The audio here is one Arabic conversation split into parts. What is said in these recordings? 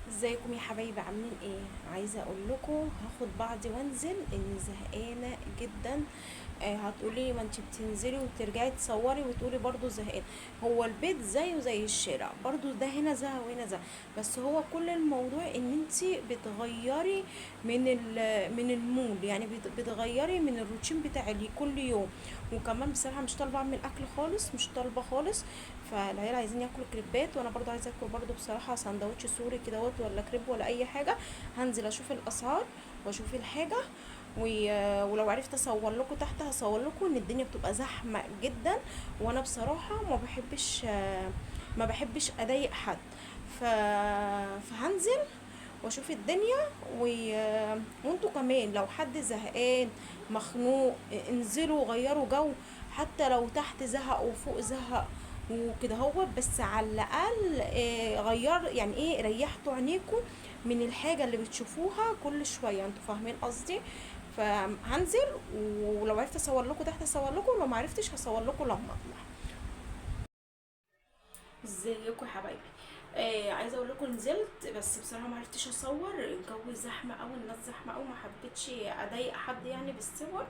ازيكم يا حبايبي؟ عاملين ايه؟ عايزه اقول لكم هاخد بعضي وانزل اني زهقانه جدا. هتقولي ما انت بتنزلي وترجعي تصوري وتقولي برضو زهقانه. هو البيت زيه زي الشارع برضو، ده هنا زهق وهنا زهق. بس هو كل الموضوع ان انت بتغيري من المود، يعني بتغيري من الروتين بتاع كل يوم. وكمان بصراحه مش طالبه اعمل اكل خالص، مش طالبه خالص. فالعيال عايزين ياكلوا كريبات، وانا برضو عايزه اكل برضو بصراحه سندوتش سوري كدهوت ولا كريب ولا اي حاجه. هنزل اشوف الاسعار واشوف الحاجه. ولو عرفت اصور لكم تحت هصور لكم ان الدنيا بتبقى زحمه جدا. وانا بصراحه ما بحبش اضايق حد. ف... فهنزل واشوف الدنيا. و... وانتوا كمان لو حد زهقان مخنوق انزلوا غيروا جو. حتى لو تحت زهق وفوق زهق وكده، هو بس على الاقل غير يعني ايه، ريحتوا عينيكم من الحاجه اللي بتشوفوها كل شويه. انتوا فاهمين قصدي؟ فهنزل، ولو عرفت اصور لكم تحت اصور لكم، ولو ما عرفتش هصور لكم لما اطلع. ازيكم يا حبايبي؟ عايزه اقول لكم نزلت، بس بصراحه ما عرفتش اصور، الجو زحمه قوي، الناس زحمه قوي، ما حبيتش اضايق حد يعني بالصور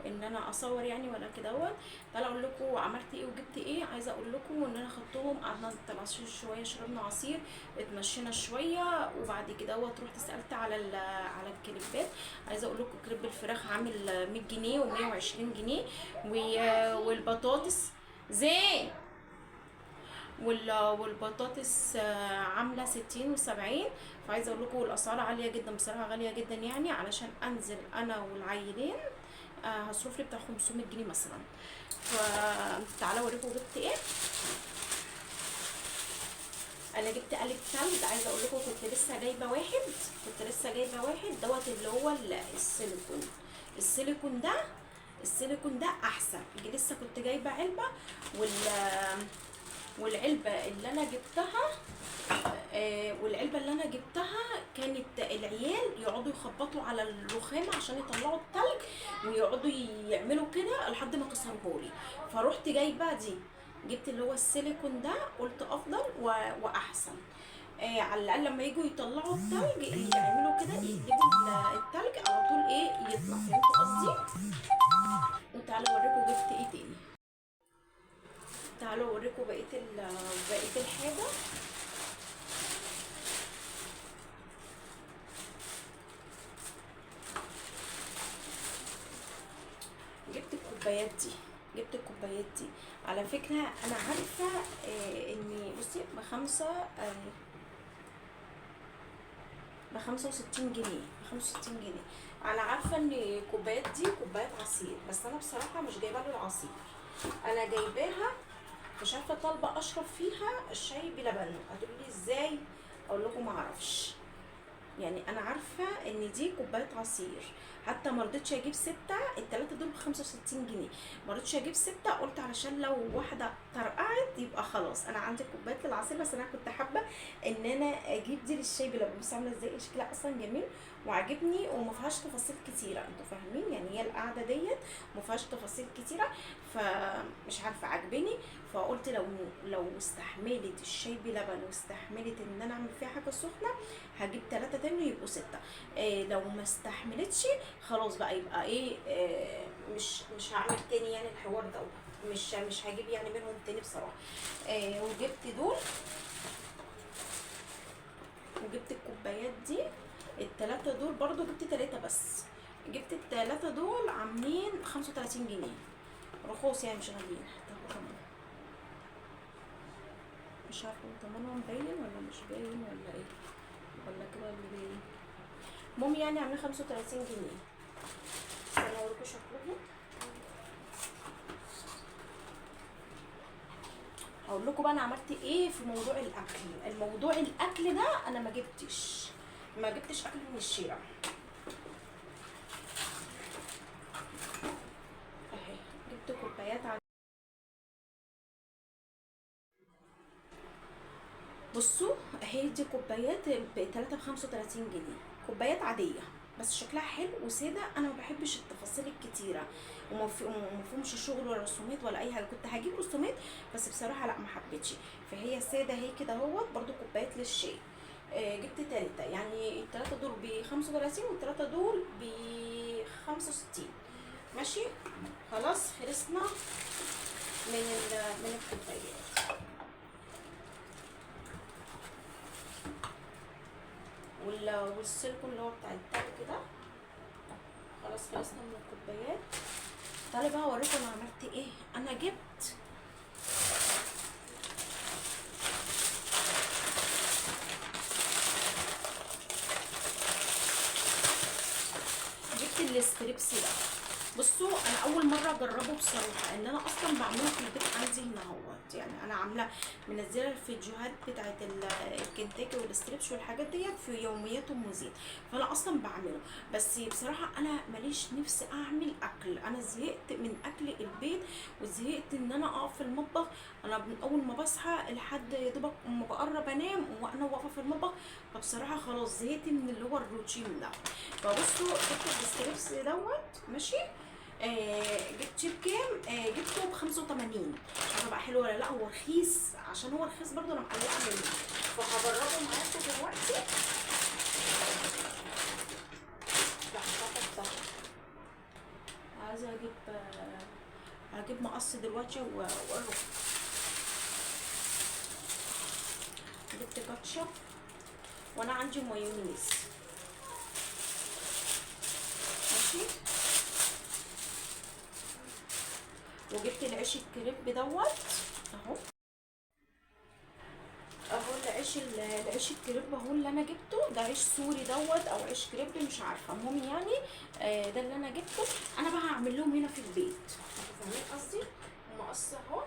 ان انا اصور يعني ولا كده. تعالى اقول لكم عملت ايه وجبت ايه. عايزه اقول لكم ان انا خدتهم قعدنا نتمشى شويه، شربنا عصير، اتمشينا شويه، وبعد كده رحت سالت على الكريبات. عايزه اقول لكم كريب الفراخ عامل 100 جنيه و120 جنيه، والبطاطس زين، والبطاطس عامله 60 و70. فعايزه اقول لكم الاسعار عاليه جدا بصراحه، غاليه جدا يعني. علشان انزل انا والعيلين هصرف لي بتاع 500 جنيه مثلا. فتعالوا اوريكم جبت ايه. انا جبت قالب تلج. عايزه اقول لكم كنت لسه جايبه واحد دوت اللي هو السيليكون. السيليكون ده السيليكون ده احسن. لسه كنت جايبه علبه، وال والعلبه اللي انا جبتها والعلبه اللي انا جبتها كانت العيال يقعدوا يخبطوا على الرخام عشان يطلعوا التلج، ويقعدوا يعملوا كده لحد ما كسروهولي. فروحت جايبه دي، جبت اللي هو السيليكون ده، قلت افضل واحسن. على الاقل لما يجوا يطلعوا التلج يعملوا كده، يقلبوا التلج على طول ايه يطلع. فهمتوا قصدي؟ وتعالوا اوريكم جبت ايه تاني. تعالوا اوريكم بقيه الحاجه. جبت الكوبايات دي على فكرة. أنا عارفة إني بصي ب65 جنيه. أنا عارفة إن الكوبايات دي كوبايات عصير، بس أنا بصراحة مش جايبة له العصير. أنا جايباها مش عارفة، طالبة أشرب فيها الشاي بلبن. هتقولي إزاي؟ أقول لكم معرفش. يعني انا عارفه ان دي كوبايه عصير. حتى ما رضيتش اجيب 6، التلاته دول ب65 جنيه. ما رضيتش اجيب 6، قلت علشان لو واحده طرقعت يبقى خلاص انا عندي كوبايه للعصير. بس انا كنت حابه ان انا اجيب دي للشاي بلبن. بص عامله ازاي، شكلها اصلا جميل وعاجبني، وما فيهاش تفاصيل كتيره. انتوا فاهمين يعني، هي القعده ديت ما فيهاش تفاصيل كتيره. فمش عارفه عجبني. فقلت لو استحملت الشاي بلبن واستحملت ان انا اعمل فيها حاجه سخنه، هجيب 3 تاني يبقوا 6. لو ما استحملتش خلاص بقى يبقى ايه، مش هعمل تاني يعني الحوار ده. مش هجيب يعني منهم تاني بصراحه. وجبت دول، وجبت الكوبايات دي. التلاتة دول برضو جبت 3 بس. جبت التلاتة دول عاملين 35 جنيه، رخوص يعني مش غاليين. طب مش عارفه تمنهم باين ولا مش باين ولا ايه، ولا كده اللي باين. المهم يعني عاملين 35 جنيه. استنى اوريكم شكلهم. هقول لكم بقى انا عملت ايه في موضوع الاكل. ده انا ما جبتش اكل من الشارع. اهي جبت كوبايات بصوا اهي دي كوبايات ب3 ب35 جنيه. كوبايات عاديه بس شكلها حلو وساده. انا ما بحبش التفاصيل الكتيره، وما فيهمش شغل ولا رسومات ولا اي حاجه. كنت هجيب رسومات بس بصراحه لا، ما حبيتش. فهي ساده اهي كده اهوت. برده كوبايات للشاي. جبت تالتة، يعني التلاتة دول ب35 والتلاتة دول ب65. ماشي. خلاص خلصنا من الكوبايات والسيليكون اللي هو بتاع التلج ده. خلاص خلصنا من الكوبايات. تعالي بقى اوريكم انا عملت ايه. انا جبت الستريبس ده. بصوا انا اول مره اجربه بصراحه، ان انا اصلا بعمله في البيت عندي هنا اهوت. يعني انا عامله منزله الفيديوهات بتاعت الكنتاكي والستريبس والحاجات ديت في يوميات ام زين، فانا اصلا بعمله. بس بصراحه انا ماليش نفس اعمل اكل، انا زهقت من اكل البيت وزهقت ان انا اقف في المطبخ. انا من اول ما بصحى لحد يا دوبك اما بقرب انام وانا واقفه في المطبخ، فبصراحه خلاص زهقت من اللي هو الروتين ده. فبصوا جبت الستريبس دوت. ماشي. جبت بكام؟ جبته ب85. مش عارفه بقى حلو ولا لا. هو رخيص، عشان هو رخيص برضه انا مقلقه منه، فهجربه معاكم دلوقتي. تحفه. عايزه هجيب مقص دلوقتي واروح. جبت كاتشب وانا عندي مايونيز. ماشي. وجبت العيش الكريب دوت اهو. العيش الكريب اهو اللي انا جبته ده. عيش سوري دوت او عيش كريب مش عارفه، المهم يعني ده اللي انا جبته. انا بقى هعمل لهم هنا في البيت، فاهمين قصدي. مقص اهو.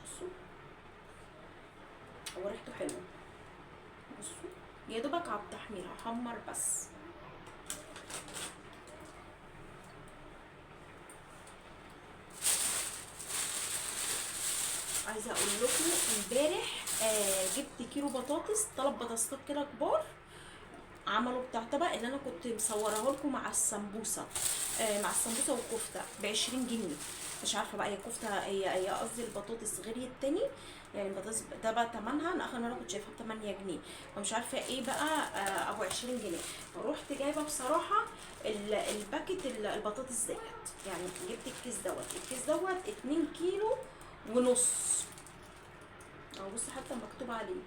بصوا هو ريحته حلوه. بصوا يا دوبك على التحمير هحمر بس. عايزه اقول لكم امبارح جبت كيلو بطاطس، 3 بطاطسات كده كبار، عملوا بتاع طبق اللي انا كنت مصوراه لكم مع السمبوسه. مع السمبوسه والكفته ب20 جنيه. مش عارفه بقى هي كفته، هي قصدي البطاطس غير التاني. يعني البطاطس ده بقى تمنها، انا اخر مره كنت شايفاها ب8 جنيه، فمش عارفه ايه بقى ابو 20 جنيه. فروحت جايبه بصراحه الباكت البطاطس ديت. يعني جبت الكيس دوت 2 كيلو ونص. اهو بصي حتى مكتوب عليه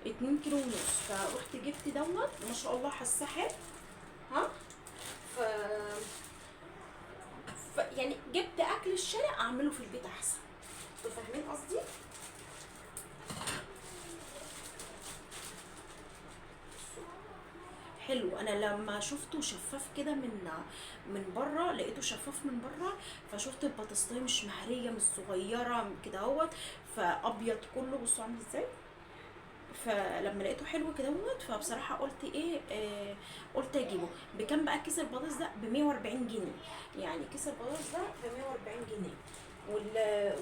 2 كيلو ونص. فروحت جبت دوت ما شاء الله حاساه حلو. ها. ف... يعني جبت اكل الشارع اعمله في البيت احسن. انتوا فاهمين قصدي. حلو. انا لما شفته شفاف كده من بره، لقيته شفاف من بره، فشفت البطاطسايه مش مهريه مش صغيره كده اهوت، فابيض كله. بصوا عامل ازاي. فلما لقيته حلو كده فبصراحه قلت ايه قلت اجيبه. بكام بقى كيس البطاطس ده؟ ب140 جنيه. يعني كيس البطاطس ده ب140 جنيه.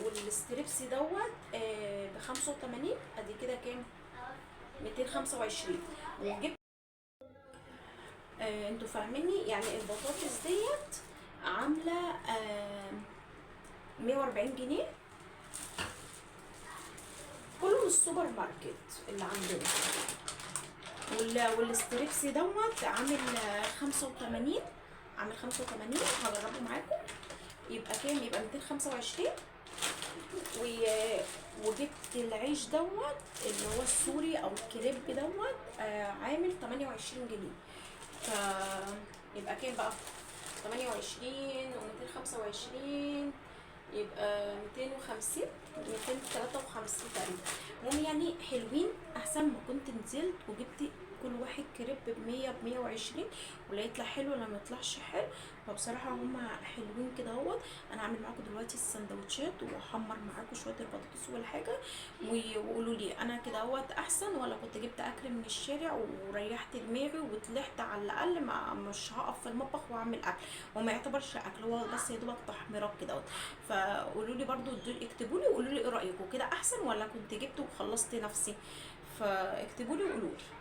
والستريبس دوت ب85. ادي كده كام؟ 225. وجبت انتوا فاهميني. يعني البطاطس ديت عامله 140 جنيه. كله من السوبر ماركت اللي عندنا. والستريبس دوت عامل 85. عامل 85. هجربه معاكم. يبقى كام؟ يبقى 225. وجبت العيش دوت اللي هو السوري او الكريب دوت عامل 28 جنيه. يبقى كام بقى؟ 28 و225 يبقى 250 253 تقريبا. المهم يعني حلوين، احسن ما كنت نزلت وجبت كل واحد كريب ب100 ب120 ولا يطلع حلو ولا ما يطلعش حلو. فبصراحه هما حلوين كده اهوت. انا هعمل معاكم دلوقتي السندوتشات واحمر معاكم شويه البطاطس ولا حاجه، وقولوا لي انا كده اهوت احسن ولا كنت جبت اكل من الشارع وريحت دماغي وطلعت على الاقل مش هقف في المطبخ واعمل اكل. وما يعتبرش اكل، هو بس يا دوبك تحميرات كده اهوت. فقولوا لي برضو اكتبوا لي وقولوا لي ايه رايكم، كده احسن ولا كنت جبت وخلصت نفسي. فاكتبوا لي وقولوا لي.